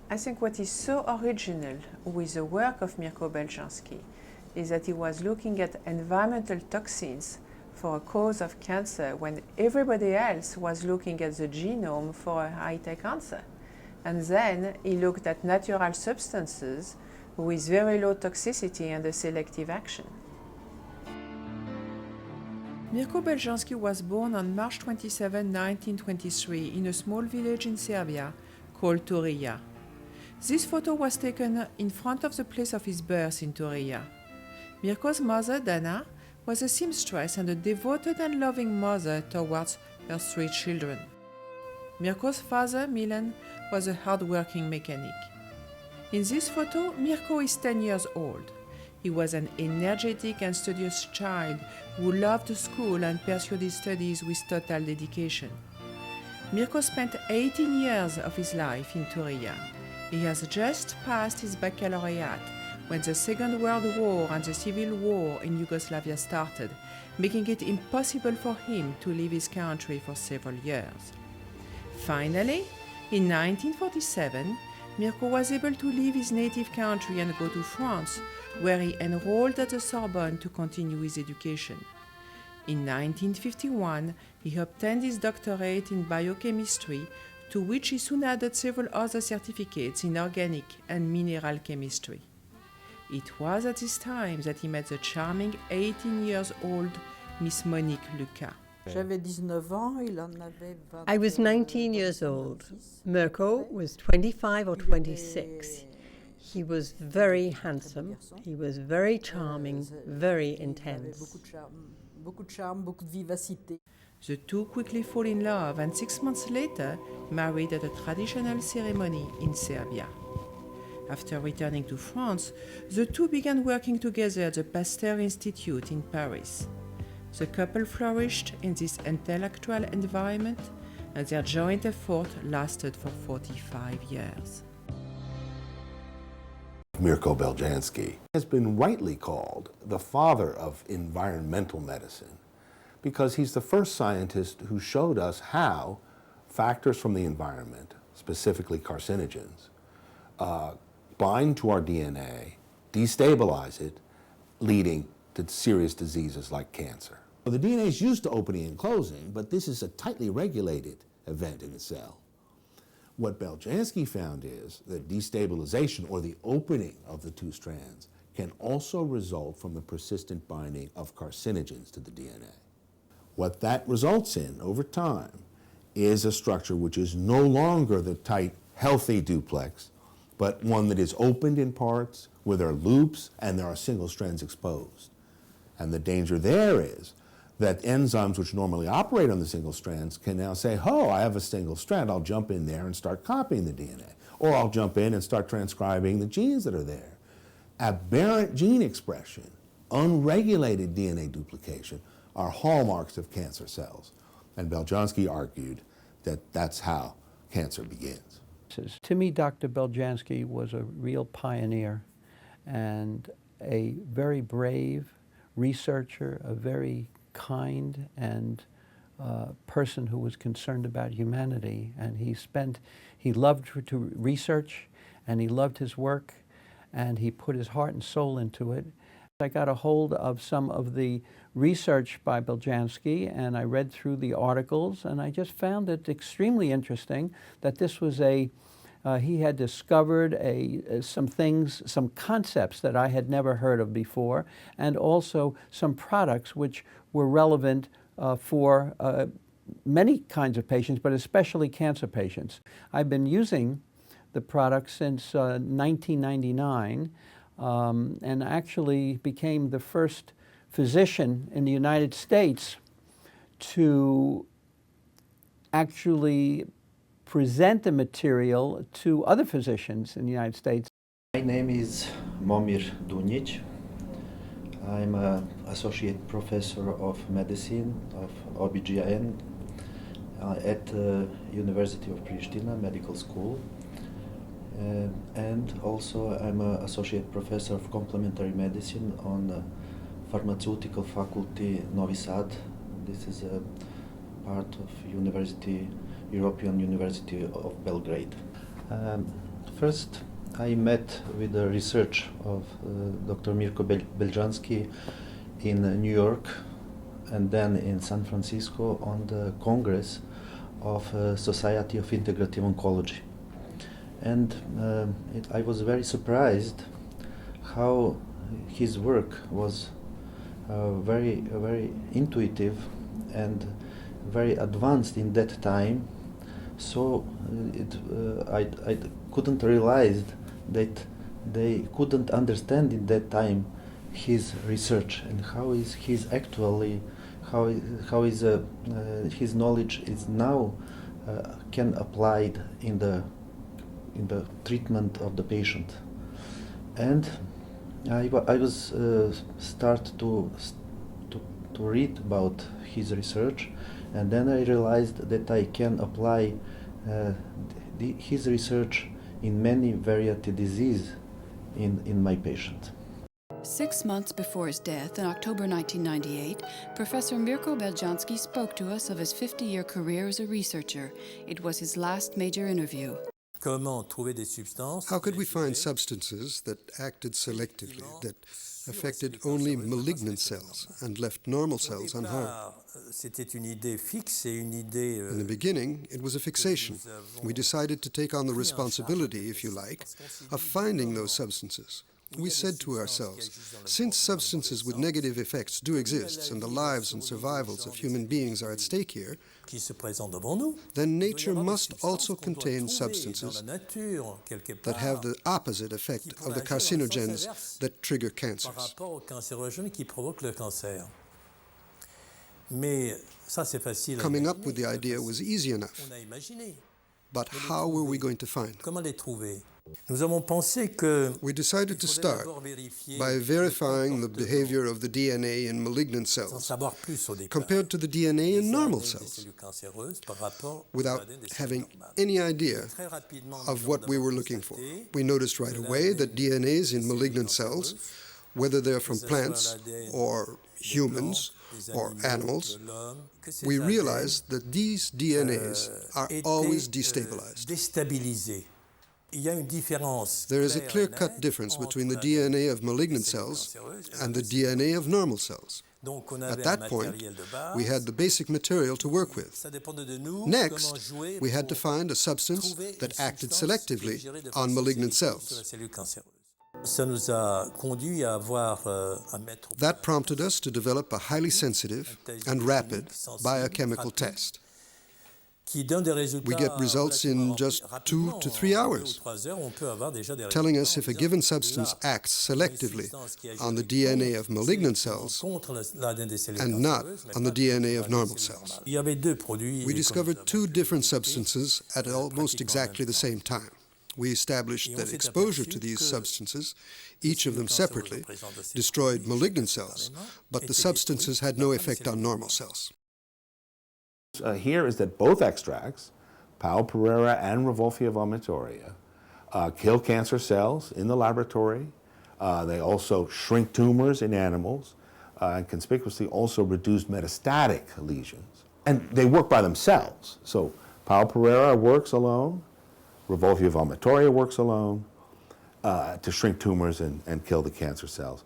I think what is so original with the work of Mirko Beljanski is that he was looking at environmental toxins for a cause of cancer when everybody else was looking at the genome for a high-tech answer. And then he looked at natural substances with very low toxicity and a selective action. Mirko Beljanski was born on March 27, 1923 in a small village in Serbia called Turija. This photo was taken in front of the place of his birth in Turija. Mirko's mother, Dana, was a seamstress and a devoted and loving mother towards her 3 children. Mirko's father, Milan, was a hard-working mechanic. In this photo, Mirko is 10 years old. He was an energetic and studious child who loved school and pursued his studies with total dedication. Mirko spent 18 years of his life in Turija. He has just passed his baccalaureate when the Second World War and the Civil War in Yugoslavia started, making it impossible for him to leave his country for several years. Finally, in 1947, Mirko was able to leave his native country and go to France, where he enrolled at the Sorbonne to continue his education. In 1951, he obtained his doctorate in biochemistry, to which he soon added several other certificates in organic and mineral chemistry. It was at this time that he met the charming 18-year-old Miss Monique Lucas. I was 19 years old. Mirko was 25 or 26. He was very handsome, he was very charming, very intense. The two quickly fall in love and 6 months later married at a traditional ceremony in Serbia. After returning to France, the two began working together at the Pasteur Institute in Paris. The couple flourished in this intellectual environment, and their joint effort lasted for 45 years. Mirko Beljanski has been rightly called the father of environmental medicine because he's the first scientist who showed us how factors from the environment, specifically carcinogens, bind to our DNA, destabilize it, leading to serious diseases like cancer. The DNA is used to opening and closing, but this is a tightly regulated event in a cell. What Beljanski found is that destabilization, or the opening of the two strands, can also result from the persistent binding of carcinogens to the DNA. What that results in over time is a structure which is no longer the tight, healthy duplex, but one that is opened in parts where there are loops and there are single strands exposed. And the danger there is that enzymes which normally operate on the single strands can now say, oh, I have a single strand, I'll jump in there and start copying the DNA. Or I'll jump in and start transcribing the genes that are there. Aberrant gene expression, unregulated DNA duplication are hallmarks of cancer cells. And Beljanski argued that that's how cancer begins. To me, Dr. Beljanski was a real pioneer and a very brave researcher, a very kind and person who was concerned about humanity. And he loved to research, and he loved his work, and he put his heart and soul into it. I got a hold of some of the research by Beljanski, and I read through the articles, and I just found it extremely interesting that this was he had discovered some things, some concepts that I had never heard of before, and also some products which were relevant for many kinds of patients, but especially cancer patients. I've been using the product since 1999, and actually became the first physician in the United States to actually present the material to other physicians in the United States. My name is Momir Dunjic. I'm an associate professor of medicine, of OBGYN at the University of Pristina Medical School. And also I'm an associate professor of complementary medicine on Pharmaceutical Faculty, Novi Sad. This is a part of European University of Belgrade. First, I met with the research of Dr. Mirko Beljanski in New York and then in San Francisco on the Congress of Society of Integrative Oncology. And I was very surprised how his work was very intuitive and very advanced in that time. So I couldn't realize that they couldn't understand in that time his research and how is his actually his knowledge is now can applied in the treatment of the patient. And I was start to read about his research, and then I realized that I can apply his research in many variety disease in my patient. 6 months before his death in October 1998, Professor Mirko Beljanski spoke to us of his 50-year career as a researcher. It was his last major interview. How could we find substances that acted selectively, that affected only malignant cells and left normal cells unharmed? In the beginning, it was a fixation. We decided to take on the responsibility, if you like, of finding those substances. We said to ourselves, since substances with negative effects do exist and the lives and survivals of human beings are at stake here, then nature must also contain substances that have the opposite effect of the carcinogens that trigger cancers. Coming up with the idea was easy enough, but how were we going to find them? We decided to start by verifying the behavior of the DNA in malignant cells compared to the DNA in normal cells, without having any idea of what we were looking for. We noticed right away that DNAs in malignant cells, whether they're from plants or humans or animals, we realized that these DNAs are always destabilized. There is a clear-cut difference between the DNA of malignant cells and the DNA of normal cells. At that point, we had the basic material to work with. Next, we had to find a substance that acted selectively on malignant cells. That prompted us to develop a highly sensitive and rapid biochemical test. We get results in just 2 to 3 hours, telling us if a given substance acts selectively on the DNA of malignant cells and not on the DNA of normal cells. We discovered 2 different substances at almost exactly the same time. We established that exposure to these substances, each of them separately, destroyed malignant cells, but the substances had no effect on normal cells. Here is that both extracts, Pau Pereira and Revolfia vomitoria, kill cancer cells in the laboratory. They also shrink tumors in animals and conspicuously also reduce metastatic lesions. And they work by themselves. So Pau Pereira works alone, Revolfia vomitoria works alone to shrink tumors and kill the cancer cells.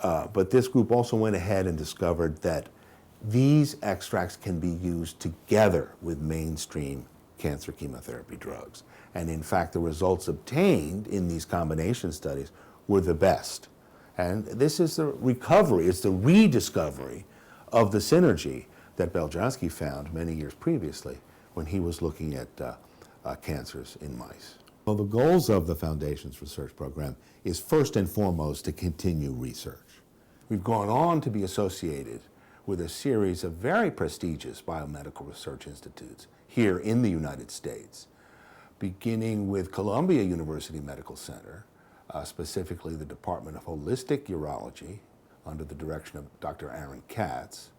But this group also went ahead and discovered that these extracts can be used together with mainstream cancer chemotherapy drugs. And in fact, the results obtained in these combination studies were the best. And this is the recovery, it's the rediscovery of the synergy that Beljanski found many years previously when he was looking at cancers in mice. Well, the goals of the Foundation's research program is first and foremost to continue research. We've gone on to be associated with a series of very prestigious biomedical research institutes here in the United States, beginning with Columbia University Medical Center, specifically the Department of Holistic Urology under the direction of Dr. Aaron Katz.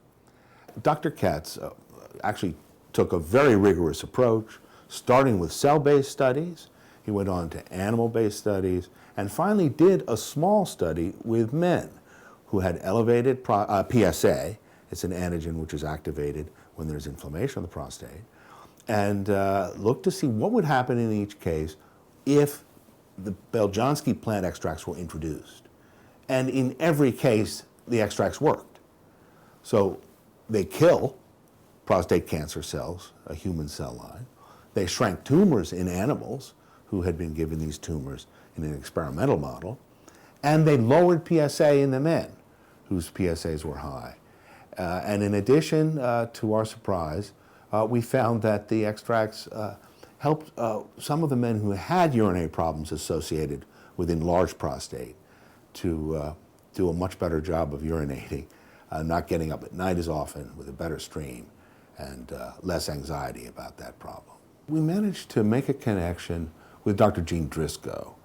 Dr. Katz actually took a very rigorous approach, starting with cell-based studies. He went on to animal-based studies, and finally did a small study with men who had elevated PSA. It's an antigen which is activated when there's inflammation of the prostate, and looked to see what would happen in each case if the Beljanski plant extracts were introduced. And in every case, the extracts worked. So they kill prostate cancer cells, a human cell line. They shrank tumors in animals who had been given these tumors in an experimental model. And they lowered PSA in the men whose PSAs were high. And in addition, to our surprise, we found that the extracts helped some of the men who had urinary problems associated with enlarged prostate to do a much better job of urinating, not getting up at night as often, with a better stream, and less anxiety about that problem. We managed to make a connection with Dr. Jean Driscoll,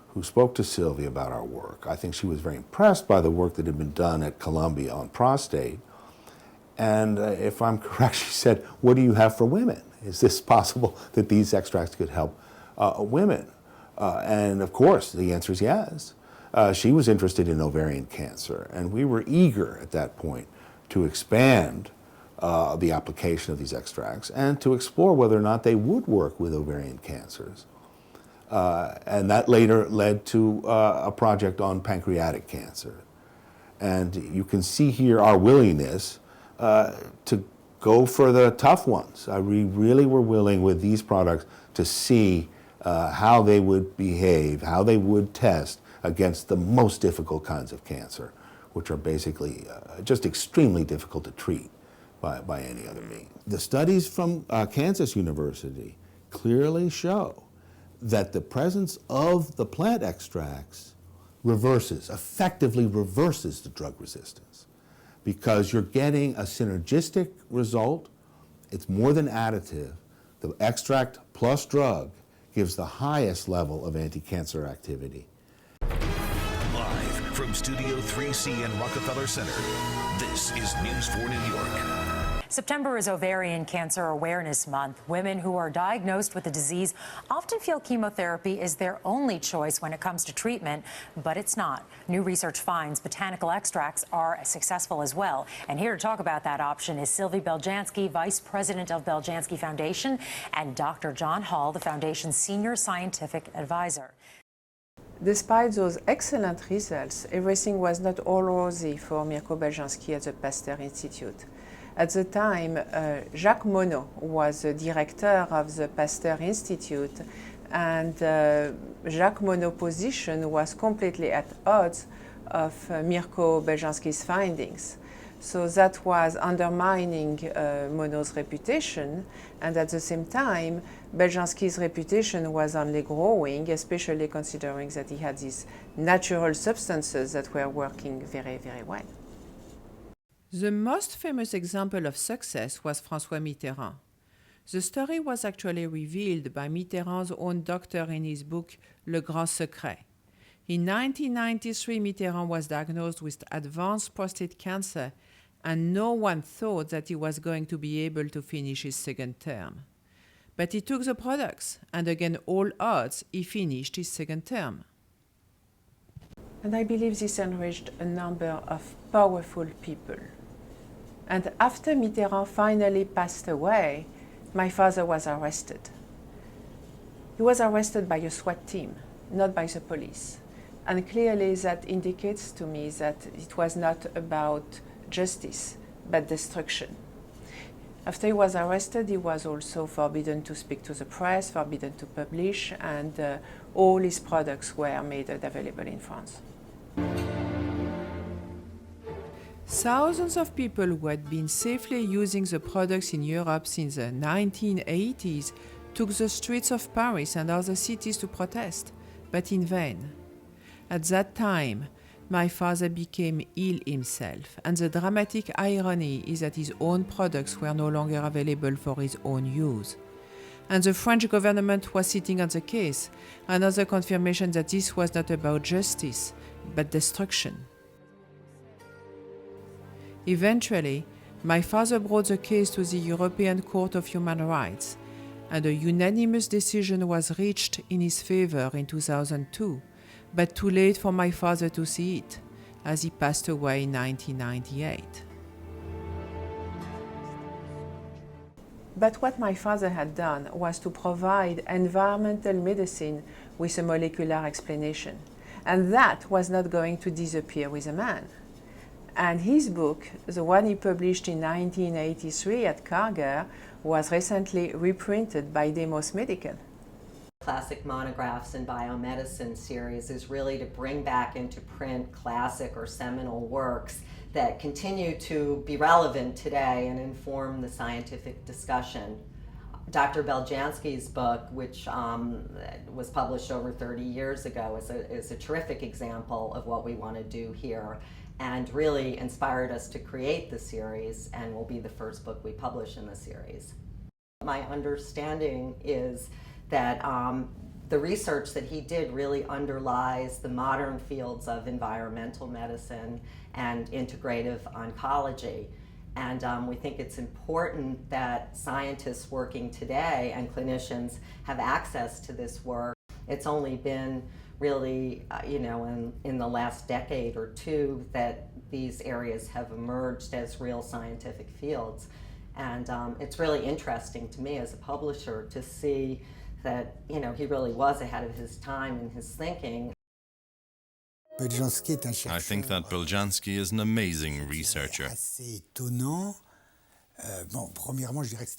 who spoke to Sylvia about our work. I think she was very impressed by the work that had been done at Columbia on prostate. And if I'm correct, she said, "What do you have for women? Is this possible that these extracts could help women?" And of course, the answer is yes. She was interested in ovarian cancer, and we were eager at that point to expand the application of these extracts and to explore whether or not they would work with ovarian cancers. And that later led to a project on pancreatic cancer. And you can see here our willingness to go for the tough ones. We really were willing with these products to see how they would behave, how they would test against the most difficult kinds of cancer, which are basically just extremely difficult to treat by any other means. The studies from Kansas University clearly show that the presence of the plant extracts effectively reverses the drug resistance, because you're getting a synergistic result. It's more than additive. The extract plus drug gives the highest level of anti-cancer activity. Live from Studio 3C in Rockefeller Center, this is News 4 New York. September is Ovarian Cancer Awareness Month. Women who are diagnosed with the disease often feel chemotherapy is their only choice when it comes to treatment, but it's not. New research finds botanical extracts are successful as well. And here to talk about that option is Sylvie Beljanski, Vice President of Beljanski Foundation, and Dr. John Hall, the Foundation's Senior Scientific Advisor. Despite those excellent results, everything was not all rosy for Mirko Beljanski at the Pasteur Institute. At the time, Jacques Monod was the director of the Pasteur Institute, and Jacques Monod's position was completely at odds of Mirko Beljanski's findings. So that was undermining Monod's reputation, and at the same time, Beljanski's reputation was only growing, especially considering that he had these natural substances that were working very, very well. The most famous example of success was François Mitterrand. The story was actually revealed by Mitterrand's own doctor in his book Le Grand Secret. In 1993, Mitterrand was diagnosed with advanced prostate cancer, and no one thought that he was going to be able to finish his second term. But he took the products, and against all odds, he finished his second term. And I believe this enriched a number of powerful people. And after Mitterrand finally passed away, my father was arrested. He was arrested by a SWAT team, not by the police. And clearly that indicates to me that it was not about justice, but destruction. After he was arrested, he was also forbidden to speak to the press, forbidden to publish, and all his products were made available in France. Thousands of people who had been safely using the products in Europe since the 1980s took the streets of Paris and other cities to protest, but in vain. At that time, my father became ill himself, and the dramatic irony is that his own products were no longer available for his own use. And the French government was sitting on the case, another confirmation that this was not about justice, but destruction. Eventually, my father brought the case to the European Court of Human Rights, and a unanimous decision was reached in his favor in 2002, but too late for my father to see it, as he passed away in 1998. But what my father had done was to provide environmental medicine with a molecular explanation. And that was not going to disappear with a man. And his book, the one he published in 1983 at Karger, was recently reprinted by Demos Medical. Classic Monographs in Biomedicine series is really to bring back into print classic or seminal works that continue to be relevant today and inform the scientific discussion. Dr. Beljanski's book, which was published over 30 years ago, is a terrific example of what we want to do here, and really inspired us to create the series, and will be the first book we publish in the series. My understanding is that the research that he did really underlies the modern fields of environmental medicine and integrative oncology. And we think it's important that scientists working today and clinicians have access to this work. It's only been really, in the last decade or two that these areas have emerged as real scientific fields. And it's really interesting to me as a publisher to see that, he really was ahead of his time in his thinking. I think that Beljanski is an amazing researcher.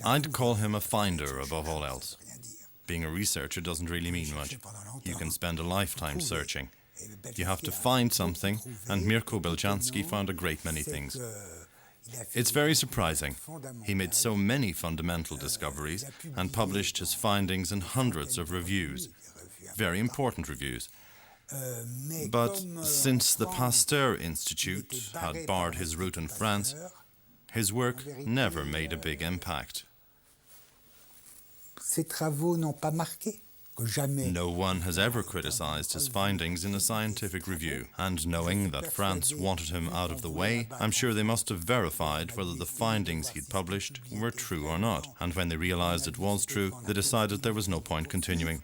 I'd call him a finder above all else. Being a researcher doesn't really mean much. You can spend a lifetime searching. You have to find something, and Mirko Beljanski found a great many things. It's very surprising. He made so many fundamental discoveries and published his findings in hundreds of reviews, very important reviews. But since the Pasteur Institute had barred his route in France, his work never made a big impact. No one has ever criticized his findings in a scientific review, and knowing that France wanted him out of the way, I'm sure they must have verified whether the findings he'd published were true or not, and when they realized it was true, they decided there was no point continuing.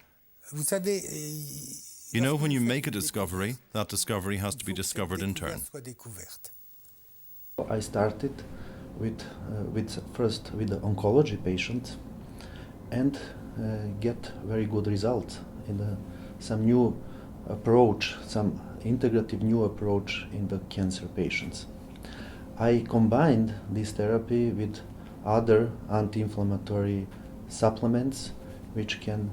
You know, when you make a discovery, that discovery has to be discovered in turn. I started first with the oncology patients and get very good results in some new approach, some integrative new approach in the cancer patients. I combined this therapy with other anti-inflammatory supplements which can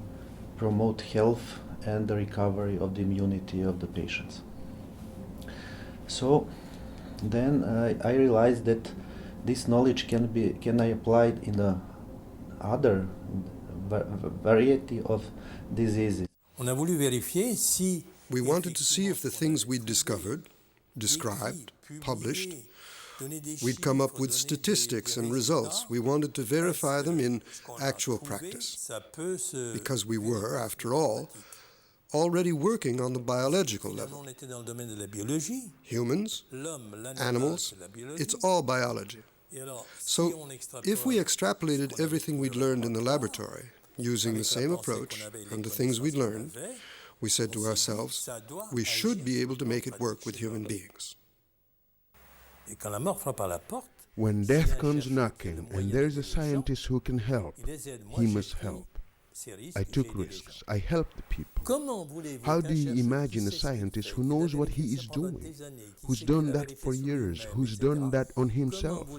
promote health and the recovery of the immunity of the patients. So then I realized that this knowledge can be applied in a other variety of diseases. We wanted to see if the things we'd discovered, described, published, we'd come up with statistics and results. We wanted to verify them in actual practice, because we were, after all, already working on the biological level. Humans, animals, it's all biology. So, if we extrapolated everything we'd learned in the laboratory, using the same approach from the things we'd learned, we said to ourselves, we should be able to make it work with human beings. When death comes knocking and there's a scientist who can help, he must help. I took risks. I helped the people. How do you imagine a scientist who knows what he is doing, who's done that for years, who's done that on himself?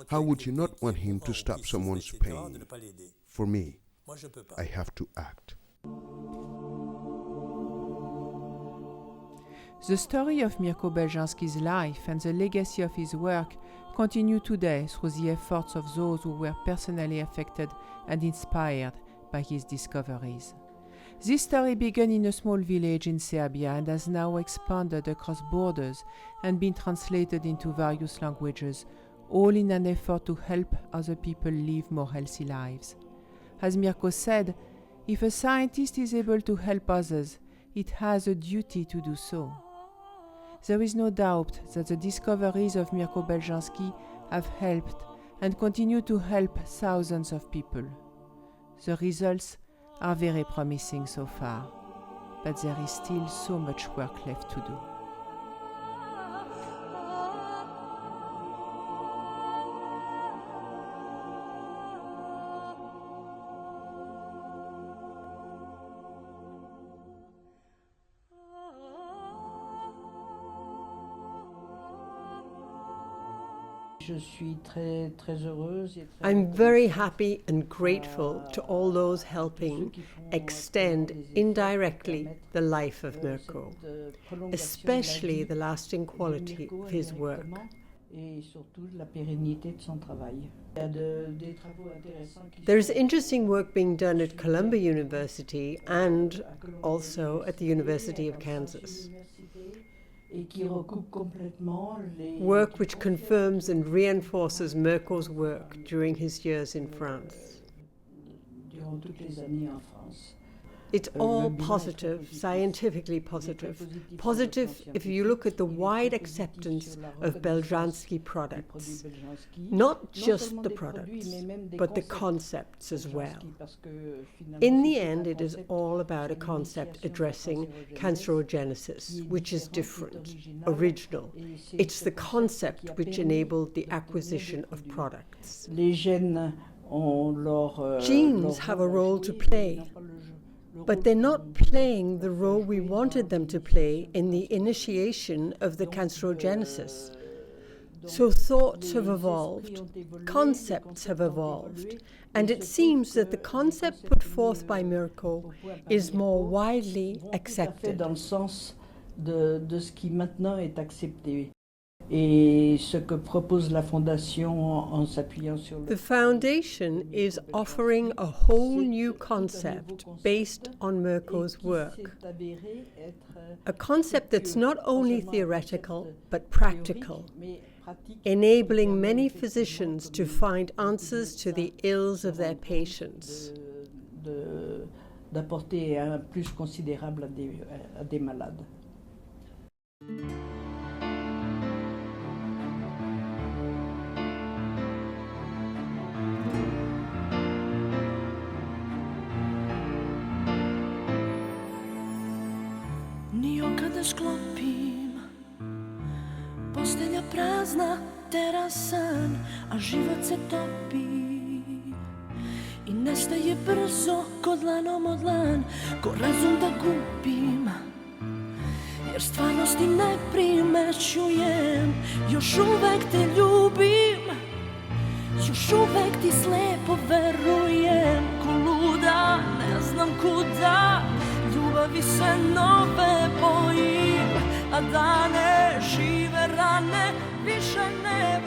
How would you not want him to stop someone's pain? For me, I have to act. The story of Mirko Beljanski's life and the legacy of his work continue today through the efforts of those who were personally affected and inspired by his discoveries. This story began in a small village in Serbia and has now expanded across borders and been translated into various languages, all in an effort to help other people live more healthy lives. As Mirko said, if a scientist is able to help others, it has a duty to do so. There is no doubt that the discoveries of Mirko Beljanski have helped and continue to help thousands of people. The results are very promising so far, but there is still so much work left to do. I'm very happy and grateful to all those helping extend indirectly the life of Mirko, especially the lasting quality of his work. There is interesting work being done at Columbia University and also at the University of Kansas. Work which confirms and reinforces Mirko's work during his years in France. It's all positive, scientifically positive. Positive if you look at the wide acceptance of Beljanski products. Not just the products, but the concepts as well. In the end, it is all about a concept addressing cancerogenesis, which is different, original. It's the concept which enabled the acquisition of products. Genes have a role to play, but they're not playing the role we wanted them to play in the initiation of the cancerogenesis. So thoughts have evolved, concepts have evolved, and it seems that the concept put forth by Mirko is more widely accepted. The foundation is offering a whole new concept based on Mirko's work. A concept that's not only theoretical but practical, enabling many physicians to find answers to the ills of their patients. Kada sklopim, postelja prazna, terasan, a život se topi i nestaje brzo ko dlanom od dlan, ko razum da gubim, jer stvarnosti ne primećujem, još uvek te ljubim, još uvek ti slepo verujem, ko luda ne znam kuda, ljubavi se nove bojim, a dane žive rane više ne